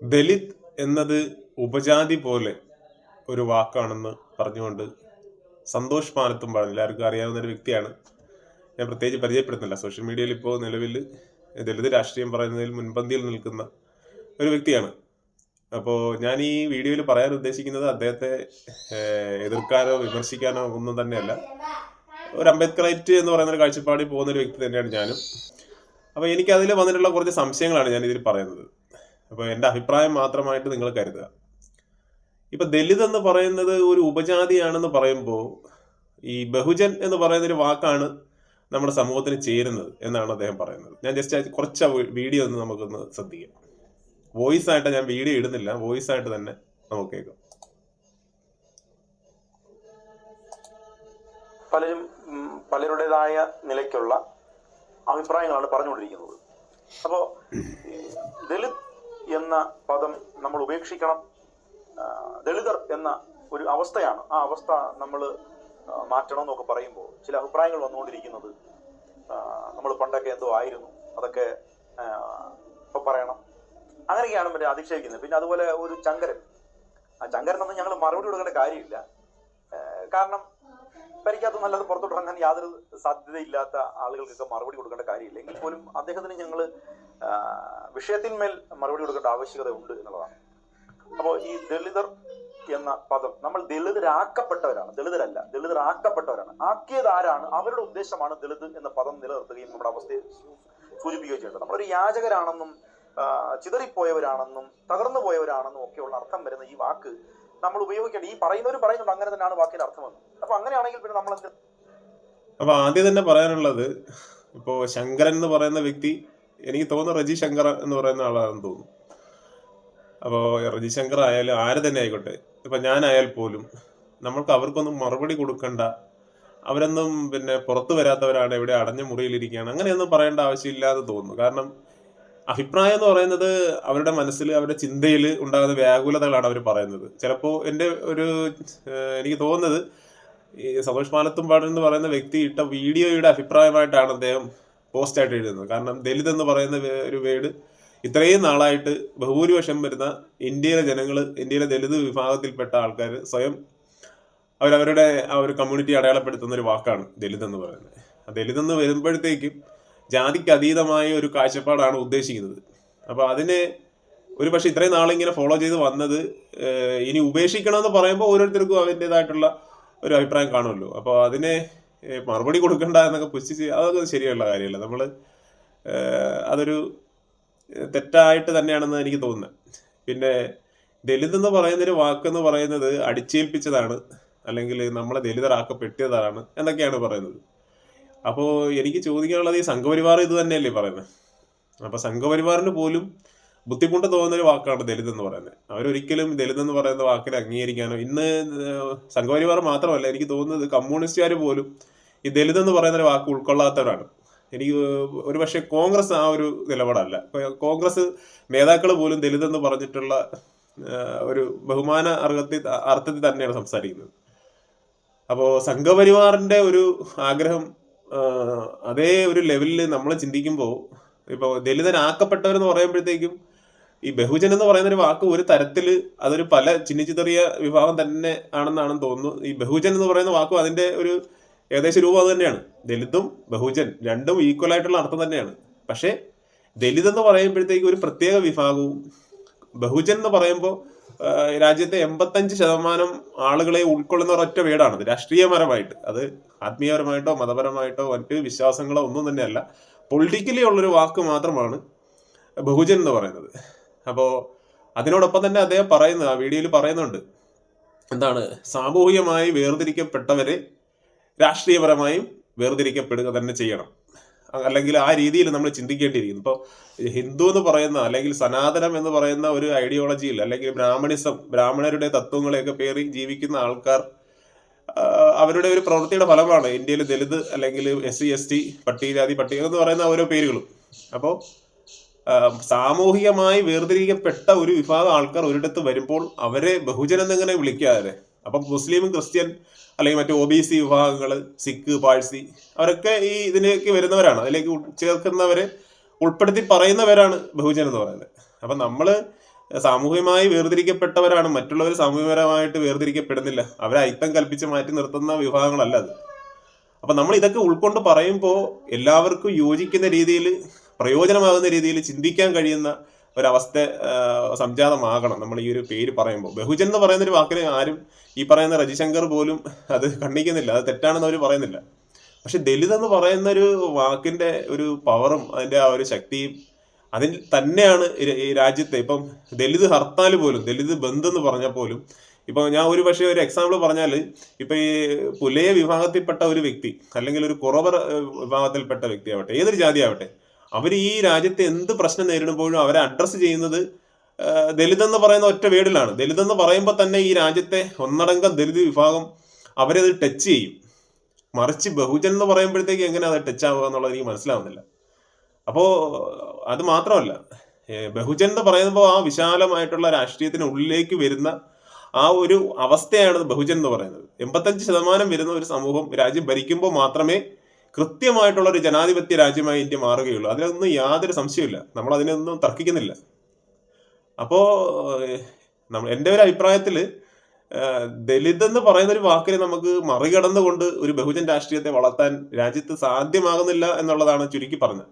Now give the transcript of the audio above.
ദലിത് എന്നത് ഉപജാതി പോലെ ഒരു വാക്കാണെന്ന് പറഞ്ഞുകൊണ്ട് സന്തോഷ് പാനത്തുമ്പാട് എല്ലാവർക്കും അറിയാവുന്ന ഒരു വ്യക്തിയാണ്. ഞാൻ പ്രത്യേകിച്ച് പരിചയപ്പെടുന്നില്ല. സോഷ്യൽ മീഡിയയിൽ ഇപ്പോൾ നിലവിൽ ദലിത് രാഷ്ട്രീയം പറയുന്നതിൽ മുൻപന്തിയിൽ നിൽക്കുന്ന ഒരു വ്യക്തിയാണ്. അപ്പോൾ ഞാൻ ഈ വീഡിയോയിൽ പറയാൻ ഉദ്ദേശിക്കുന്നത് അദ്ദേഹത്തെ എതിർക്കാനോ വിമർശിക്കാനോ ഒന്നും തന്നെയല്ല. ഒരു അംബേദ്കറൈറ്റ് എന്ന് പറയുന്ന ഒരു കാഴ്ചപ്പാടിൽ പോകുന്ന ഒരു വ്യക്തി തന്നെയാണ് ഞാനും. അപ്പോൾ എനിക്ക് അതിൽ വന്നിട്ടുള്ള കുറച്ച് സംശയങ്ങളാണ് ഞാൻ ഇതിൽ പറയുന്നത്. അപ്പോൾ എൻ്റെ അഭിപ്രായം മാത്രമായിട്ട് നിങ്ങൾ കരുതുക. ഇപ്പൊ ദലിത് എന്ന് പറയുന്നത് ഒരു ഉപജാതിയാണെന്ന് പറയുമ്പോൾ ഈ ബഹുജൻ എന്ന് പറയുന്ന ഒരു വാക്കാണ് നമ്മുടെ സമൂഹത്തിന് ചേരുന്നത് എന്നാണ് അദ്ദേഹം പറയുന്നത്. ഞാൻ ജസ്റ്റ് കുറച്ച് വീഡിയോ ഒന്ന് നമുക്കൊന്ന് ശ്രദ്ധിക്കാം. വോയിസ് ആയിട്ട് ഞാൻ വീഡിയോ ഇടുന്നില്ല, വോയിസ് ആയിട്ട് തന്നെ നമുക്ക് കേൾക്കാം. പലരും പലരുടേതായ നിലയ്ക്കുള്ള അഭിപ്രായങ്ങളാണ് പറഞ്ഞുകൊണ്ടിരിക്കുന്നത്. അപ്പോൾ ദലിത് എന്ന പദം നമ്മൾ ഉപേക്ഷിക്കണം, ദളിതർ എന്ന ഒരു അവസ്ഥയാണ്, ആ അവസ്ഥ നമ്മൾ മാറ്റണം എന്നൊക്കെ പറയുമ്പോൾ ചില അഭിപ്രായങ്ങൾ വന്നുകൊണ്ടിരിക്കുന്നത് നമ്മൾ പണ്ടൊക്കെ എന്തോ ആയിരുന്നു, അതൊക്കെ ഇപ്പൊ പറയണം, അങ്ങനെയൊക്കെയാണ് പിന്നെ അധിക്ഷേപിക്കുന്നത്. പിന്നെ അതുപോലെ ഒരു ചങ്കരൻ, ആ ചങ്കരനൊന്നും ഞങ്ങൾ മറുപടി കൊടുക്കേണ്ട കാര്യമില്ല. കാരണം പരിക്കകത്ത് നല്ലത് പുറത്തോട്ടിറങ്ങാൻ യാതൊരു സാധ്യതയില്ലാത്ത ആളുകൾക്കൊക്കെ മറുപടി കൊടുക്കേണ്ട കാര്യമില്ല. എങ്കിൽ പോലും അദ്ദേഹത്തിന് ഞങ്ങൾ വിഷയത്തിന്മേൽ മറുപടി കൊടുക്കേണ്ട ആവശ്യകത ഉണ്ട് എന്നുള്ളതാണ്. അപ്പോൾ ഈ ദളിതർ എന്ന പദം, നമ്മൾ ദളിതരാക്കപ്പെട്ടവരാണ്, ദളിതരല്ല, ദളിതരാക്കപ്പെട്ടവരാണ്. ആക്കിയത് ആരാണ്? അവരുടെ ഉദ്ദേശമാണ് ദളിത് എന്ന പദം നിലനിർത്തുകയും നമ്മുടെ അവസ്ഥയെ സൂചിപ്പിക്കുകയും ചെയ്യുന്നത്. നമ്മളൊരു യാചകരാണെന്നും ചിതറിപ്പോയവരാണെന്നും തകർന്നു പോയവരാണെന്നും ഒക്കെയുള്ള അർത്ഥം വരുന്ന ഈ വാക്ക് നമ്മൾ ഉപയോഗിക്കേണ്ട, ഈ പറയുന്നവരും പറയുന്നുണ്ട് അങ്ങനെ തന്നെയാണ് വാക്കിന്റെ അർത്ഥമെന്ന്. അപ്പൊ അങ്ങനെയാണെങ്കിൽ പിന്നെ നമ്മൾ അപ്പൊ ആദ്യം തന്നെ പറയാനുള്ളത്, ഇപ്പോ ശങ്കരൻ എന്ന് പറയുന്ന വ്യക്തി, എനിക്ക് തോന്നുന്നു റജി ശങ്കർ എന്ന് പറയുന്ന ആളാണെന്ന് തോന്നുന്നു. അപ്പോൾ റജി ശങ്കർ ആയാലും ആര് തന്നെ ആയിക്കോട്ടെ, ഇപ്പം ഞാനായാൽ പോലും നമ്മൾക്ക് അവർക്കൊന്നും മറുപടി കൊടുക്കണ്ട, അവരൊന്നും പിന്നെ പുറത്തു വരാത്തവരാണ്, ഇവിടെ അടഞ്ഞ മുറിയിലിരിക്കുകയാണ്, അങ്ങനെയൊന്നും പറയേണ്ട ആവശ്യമില്ല എന്ന് തോന്നുന്നു. കാരണം അഭിപ്രായം എന്ന് പറയുന്നത് അവരുടെ മനസ്സിൽ, അവരുടെ ചിന്തയിൽ ഉണ്ടാകുന്ന വ്യാകുലതകളാണ് അവർ പറയുന്നത്. ചിലപ്പോൾ എൻ്റെ എനിക്ക് തോന്നുന്നത് ഈ സന്തോഷ് പാനത്തുമ്പാട് എന്ന് പറയുന്ന വ്യക്തി ഇട്ട വീഡിയോയുടെ അഭിപ്രായമായിട്ടാണ് അദ്ദേഹം പോസ്റ്റായിട്ട് എഴുതുന്നത്. കാരണം ദലിത് എന്ന് പറയുന്ന ഒരു വേർഡ് ഇത്രയും നാളായിട്ട് ബഹുഭൂരിപക്ഷം വരുന്ന ഇന്ത്യയിലെ ജനങ്ങൾ, ഇന്ത്യയിലെ ദലിത് വിഭാഗത്തിൽപ്പെട്ട ആൾക്കാർ സ്വയം അവരവരുടെ ആ ഒരു കമ്മ്യൂണിറ്റി അടയാളപ്പെടുത്തുന്ന ഒരു വാക്കാണ് ദലിത് എന്ന് പറയുന്നത്. ആ ദലിത് എന്ന് വരുമ്പോഴത്തേക്കും ജാതിക്ക് അതീതമായ ഒരു കാഴ്ചപ്പാടാണ് ഉദ്ദേശിക്കുന്നത്. അപ്പോൾ അതിനെ ഒരു പക്ഷെ ഇത്രയും നാളിങ്ങനെ ഫോളോ ചെയ്ത് വന്നത് ഇനി ഉപേക്ഷിക്കണമെന്ന് പറയുമ്പോൾ ഓരോരുത്തർക്കും അതിൻ്റെതായിട്ടുള്ള ഒരു അഭിപ്രായം കാണുമല്ലോ. അപ്പോൾ അതിനെ മറുപടി കൊടുക്കണ്ട എന്നൊക്കെ പുച്ഛിച്ച്, അതൊക്കെ ശരിയുള്ള കാര്യമല്ല. നമ്മൾ അതൊരു തെറ്റായിട്ട് തന്നെയാണെന്ന് എനിക്ക് തോന്നുന്നത്. പിന്നെ ദലിത് എന്ന് പറയുന്നൊരു വാക്കെന്ന് പറയുന്നത് അടിച്ചേൽപ്പിച്ചതാണ്, അല്ലെങ്കിൽ നമ്മളെ ദലിതരാക്കപ്പെട്ടതാണ് എന്നൊക്കെയാണ് പറയുന്നത്. അപ്പോൾ എനിക്ക് ചോദിക്കാനുള്ളത്, ഈ സംഘപരിവാർ ഇത് തന്നെയല്ലേ പറയുന്നത്? അപ്പോൾ സംഘപരിവാറിന് പോലും ബുദ്ധിമുട്ട് തോന്നുന്നൊരു വാക്കാണ് ദലിത് എന്ന് പറയുന്നത്. അവരൊരിക്കലും ദലിത് എന്ന് പറയുന്ന വാക്കിനെ അംഗീകരിക്കാനോ, ഇന്ന് സംഘപരിവാർ മാത്രമല്ല, എനിക്ക് തോന്നുന്നത് കമ്മ്യൂണിസ്റ്റുകാർ പോലും ഈ ദലിത് എന്ന് പറയുന്നൊരു വാക്ക് ഉൾക്കൊള്ളാത്തവരാണ്. എനിക്ക് ഒരു പക്ഷേ കോൺഗ്രസ് ആ ഒരു നിലപാടല്ല. കോൺഗ്രസ് നേതാക്കൾ പോലും ദലിത് എന്ന് പറഞ്ഞിട്ടുള്ള ഒരു ബഹുമാന അർത്ഥത്തിൽ തന്നെയാണ് സംസാരിക്കുന്നത്. അപ്പോൾ സംഘപരിവാറിന്റെ ഒരു ആഗ്രഹം അതേ ഒരു ലെവലിൽ നമ്മൾ ചിന്തിക്കുമ്പോൾ, ഇപ്പോൾ ദലിതനാക്കപ്പെട്ടവരെന്ന് പറയുമ്പോഴത്തേക്കും ഈ ബഹുജൻ എന്ന് പറയുന്ന ഒരു വാക്ക് ഒരു തരത്തിൽ അതൊരു പല ചിന്നിച്ചിതറിയ വിഭാഗം തന്നെ ആണെന്നാണെന്ന് തോന്നുന്നു. ഈ ബഹുജൻ എന്ന് പറയുന്ന വാക്കും അതിന്റെ ഒരു ഏകദേശം രൂപം അത് തന്നെയാണ്. ദലിതും ബഹുജൻ രണ്ടും ഈക്വൽ ആയിട്ടുള്ള അർത്ഥം തന്നെയാണ്. പക്ഷേ ദലിത് എന്ന് പറയുമ്പോഴത്തേക്കും ഒരു പ്രത്യേക വിഭാഗവും, ബഹുജൻ എന്ന് പറയുമ്പോൾ രാജ്യത്തെ 85% ആളുകളെ ഉൾക്കൊള്ളുന്ന ഒരൊറ്റ വേടാണത്. രാഷ്ട്രീയപരമായിട്ട്, അത് ആത്മീയപരമായിട്ടോ മതപരമായിട്ടോ മറ്റ് വിശ്വാസങ്ങളോ ഒന്നും തന്നെയല്ല, പൊളിറ്റിക്കലി ഉള്ളൊരു വാക്ക് മാത്രമാണ് ബഹുജൻ എന്ന് പറയുന്നത്. അപ്പോൾ അതിനോടൊപ്പം തന്നെ അദ്ദേഹം ആ വീഡിയോയിൽ പറയുന്നുണ്ട്, എന്താണ്, സാമൂഹികമായി വേർതിരിക്കപ്പെട്ടവരെ രാഷ്ട്രീയപരമായും വേർതിരിക്കപ്പെടുക തന്നെ ചെയ്യണം, അല്ലെങ്കിൽ ആ രീതിയിൽ നമ്മൾ ചിന്തിക്കേണ്ടിയിരിക്കുന്നു. ഇപ്പോൾ ഹിന്ദു എന്ന് പറയുന്ന, അല്ലെങ്കിൽ സനാതനം എന്ന് പറയുന്ന ഒരു ഐഡിയോളജിയിൽ, അല്ലെങ്കിൽ ബ്രാഹ്മണിസം, ബ്രാഹ്മണരുടെ തത്വങ്ങളെയൊക്കെ പേറി ജീവിക്കുന്ന ആൾക്കാർ, അവരുടെ ഒരു പ്രവൃത്തിയുടെ ഫലമാണ് ഇന്ത്യയിൽ ദലിത്, അല്ലെങ്കിൽ SC ST, പട്ടികജാതി, പട്ടിക എന്ന് പറയുന്ന ഓരോ പേരുകളും. അപ്പോൾ സാമൂഹികമായി വേർതിരിക്കപ്പെട്ട ഒരു വിഭാഗം ആൾക്കാർ ഒരിടത്ത് വരുമ്പോൾ അവരെ ബഹുജൻ എന്നെങ്ങനെ വിളിക്കാതെ, അപ്പം മുസ്ലിം, ക്രിസ്ത്യൻ, അല്ലെങ്കിൽ മറ്റു OBC വിഭാഗങ്ങൾ, സിഖ്, പാഴ്സി, അവരൊക്കെ ഈ ഇതിലേക്ക് വരുന്നവരാണ്, അതിലേക്ക് ചേർക്കുന്നവരെ ഉൾപ്പെടുത്തി പറയുന്നവരാണ് ബഹുജൻ എന്ന് പറയുന്നത്. അപ്പം നമ്മൾ സാമൂഹികമായി വേർതിരിക്കപ്പെട്ടവരാണ്, മറ്റുള്ളവർ സാമൂഹികപരമായിട്ട് വേർതിരിക്കപ്പെടുന്നില്ല. അവരെ അയിത്തം കൽപ്പിച്ച് മാറ്റി നിർത്തുന്ന വിഭാഗങ്ങളല്ല അത്. അപ്പൊ നമ്മൾ ഇതൊക്കെ ഉൾക്കൊണ്ട് പറയുമ്പോൾ എല്ലാവർക്കും യോജിക്കുന്ന രീതിയിൽ, പ്രയോജനമാകുന്ന രീതിയിൽ ചിന്തിക്കാൻ കഴിയുന്ന ഒരവസ്ഥ സംജാതമാകണം നമ്മൾ ഈ ഒരു പേര് പറയുമ്പോൾ. ബഹുജൻ എന്ന് പറയുന്ന ഒരു വാക്കിനെ ആരും, ഈ പറയുന്ന രജിശങ്കർ പോലും അത് ഖണ്ഡിക്കുന്നില്ല, അത് തെറ്റാണെന്ന് അവർ പറയുന്നില്ല. പക്ഷെ ദലിത് എന്ന് പറയുന്ന ഒരു വാക്കിന്റെ ഒരു പവറും അതിന്റെ ആ ഒരു ശക്തിയും അതിൽ തന്നെയാണ് ഈ രാജ്യത്തെ ഇപ്പം ദലിത് ഹർത്താൽ പോലും, ദലിത് ബന്ദ് എന്ന് പറഞ്ഞാൽ പോലും, ഇപ്പൊ ഞാൻ ഒരു പക്ഷേ ഒരു എക്സാമ്പിൾ പറഞ്ഞാൽ, ഇപ്പൊ ഈ പുലയ വിഭാഗത്തിൽപ്പെട്ട ഒരു വ്യക്തി അല്ലെങ്കിൽ ഒരു കുറവർ വിഭാഗത്തിൽപ്പെട്ട വ്യക്തി ആവട്ടെ, ഏതൊരു ജാതി ആവട്ടെ, അവർ ഈ രാജ്യത്തെ എന്ത് പ്രശ്നം നേരിടുമ്പോഴും അവരെ അഡ്രസ്സ് ചെയ്യുന്നത് ദലിത് എന്ന് പറയുന്ന ഒറ്റ വേർഡിലാണ്. ദലിത് എന്ന് പറയുമ്പോൾ തന്നെ ഈ രാജ്യത്തെ ഒന്നടങ്കം ദലിത് വിഭാഗം അവരത് ടച്ച് ചെയ്യും. മറിച്ച് ബഹുജൻ എന്ന് പറയുമ്പോഴത്തേക്ക് എങ്ങനെ അത് ടച്ച് ആവുക എന്നുള്ളത് എനിക്ക് മനസ്സിലാവുന്നില്ല. അപ്പോ അത് മാത്രമല്ല, ബഹുജൻ എന്ന് പറയുമ്പോൾ ആ വിശാലമായിട്ടുള്ള രാഷ്ട്രീയത്തിന് ഉള്ളിലേക്ക് വരുന്ന ആ ഒരു അവസ്ഥയാണ് ബഹുജൻ എന്ന് പറയുന്നത്. 85% വരുന്ന ഒരു സമൂഹം രാജ്യം ഭരിക്കുമ്പോൾ മാത്രമേ കൃത്യമായിട്ടുള്ള ഒരു ജനാധിപത്യ രാജ്യമായി ഇന്ത്യ മാറുകയുള്ളൂ. അതിലൊന്നും യാതൊരു സംശയമില്ല, നമ്മൾ അതിനൊന്നും തർക്കിക്കുന്നില്ല. അപ്പോ എൻ്റെ ഒരു അഭിപ്രായത്തിൽ ദലിത് എന്ന് പറയുന്ന ഒരു വാക്കിനെ നമുക്ക് മറികടന്നുകൊണ്ട് ഒരു ബഹുജൻ രാഷ്ട്രീയത്തെ വളർത്താൻ രാജ്യത്ത് സാധ്യമാകുന്നില്ല എന്നുള്ളതാണ് ചുരുക്കി പറഞ്ഞത്.